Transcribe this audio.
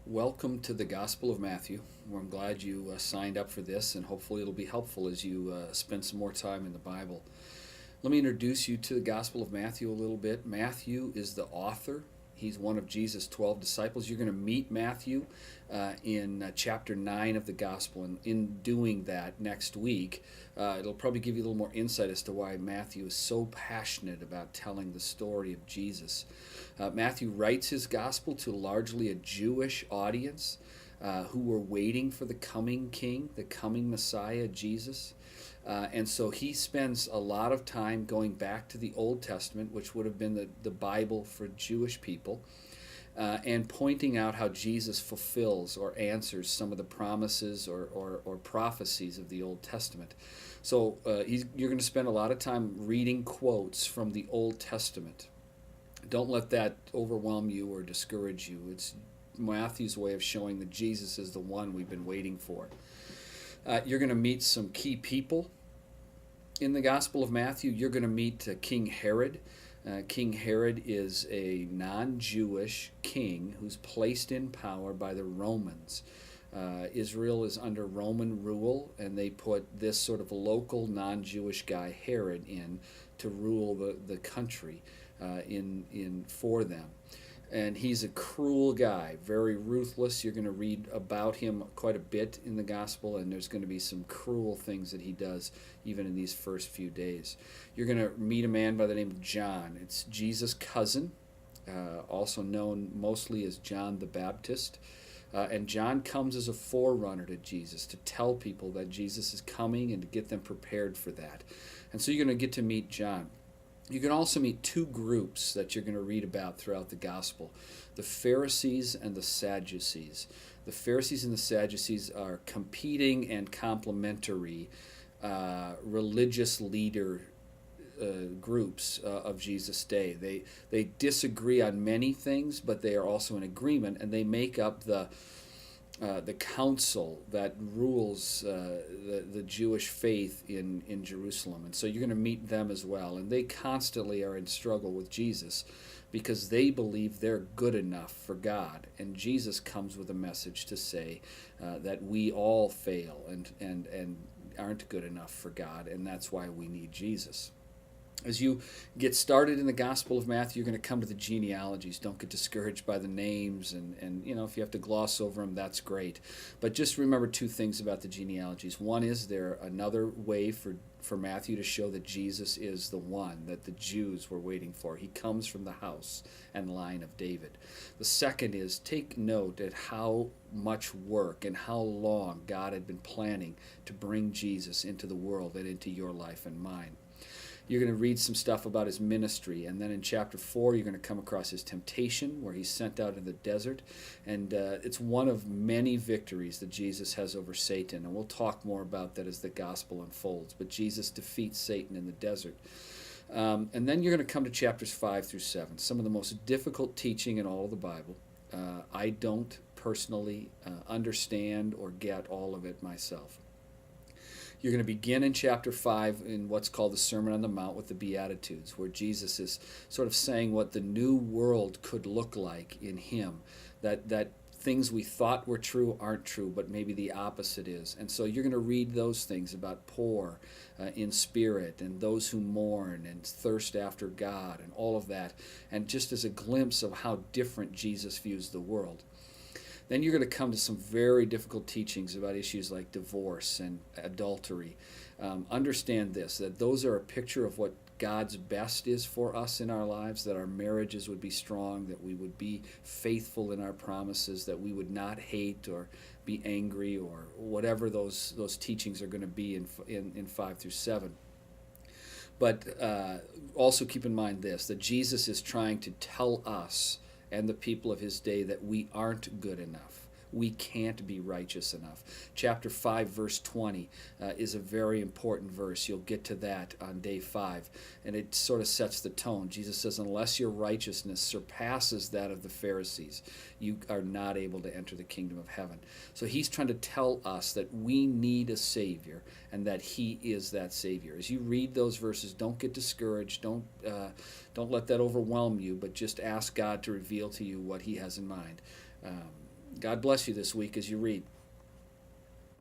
Welcome to the Gospel of Matthew. I'm glad you signed up for this, and hopefully it'll be helpful as you spend some more time in the Bible. Let me introduce you to the Gospel of Matthew a little bit. Matthew is the author. He's one of Jesus' 12 disciples. You're going to meet Matthew in chapter 9 of the Gospel. And in doing that next week, it'll probably give you a little more insight as to why Matthew is so passionate about telling the story of Jesus. Matthew writes his Gospel to largely a Jewish audience who were waiting for the coming King, the coming Messiah, Jesus. And so he spends a lot of time going back to the Old Testament, which would have been the Bible for Jewish people, and pointing out how Jesus fulfills or answers some of the promises or prophecies of the Old Testament. So you're going to spend a lot of time reading quotes from the Old Testament. Don't let that overwhelm you or discourage you. It's Matthew's way of showing that Jesus is the one we've been waiting for. You're going to meet some key people in the Gospel of Matthew. You're going to meet King Herod. King Herod is a non-Jewish king who's placed in power by the Romans. Israel is under Roman rule, and they put this sort of local non-Jewish guy, Herod, in to rule the country for them. And he's a cruel guy, very ruthless. You're going to read about him quite a bit in the gospel, and there's going to be some cruel things that he does even in these first few days. You're going to meet a man by the name of John. It's Jesus' cousin, also known mostly as John the Baptist. And John comes as a forerunner to Jesus to tell people that Jesus is coming and to get them prepared for that. And so you're going to get to meet John. You can also meet two groups that you're going to read about throughout the gospel: the Pharisees and the Sadducees. The Pharisees and the Sadducees are competing and complementary religious leader groups of Jesus' day. They disagree on many things, but they are also in agreement, and they make up the council that rules the Jewish faith in Jerusalem. And so you're going to meet them as well. And they constantly are in struggle with Jesus because they believe they're good enough for God. And Jesus comes with a message to say that we all fail and aren't good enough for God, and that's why we need Jesus. As you get started in the Gospel of Matthew, you're going to come to the genealogies. Don't get discouraged by the names, and if you have to gloss over them, that's great. But just remember two things about the genealogies. One is there another way for Matthew to show that Jesus is the one that the Jews were waiting for. He comes from the house and line of David. The second is take note at how much work and how long God had been planning to bring Jesus into the world and into your life and mine. You're going to read some stuff about his ministry, and then in chapter 4 you're going to come across his temptation, where he's sent out in the desert, and it's one of many victories that Jesus has over Satan, and we'll talk more about that as the gospel unfolds. But Jesus defeats Satan in the desert. And then you're going to come to chapters 5 through 7, some of the most difficult teaching in all of the Bible. I don't personally understand or get all of it myself. You're going to begin in chapter 5 in what's called the Sermon on the Mount with the Beatitudes, where Jesus is sort of saying what the new world could look like in him, that things we thought were true aren't true, but maybe the opposite is. And so you're going to read those things about poor in spirit, and those who mourn and thirst after God, and all of that, and just as a glimpse of how different Jesus views the world. Then you're going to come to some very difficult teachings about issues like divorce and adultery. Understand this, that those are a picture of what God's best is for us in our lives, that our marriages would be strong, that we would be faithful in our promises, that we would not hate or be angry, or whatever those teachings are going to be in 5 through 7. But also keep in mind this, that Jesus is trying to tell us and the people of his day that we aren't good enough. We can't be righteous enough. Chapter 5, verse 20 is a very important verse. You'll get to that on day 5. And it sort of sets the tone. Jesus says, unless your righteousness surpasses that of the Pharisees, you are not able to enter the kingdom of heaven. So he's trying to tell us that we need a Savior, and that he is that Savior. As you read those verses, don't get discouraged. Don't let that overwhelm you, but just ask God to reveal to you what he has in mind. God bless you this week as you read.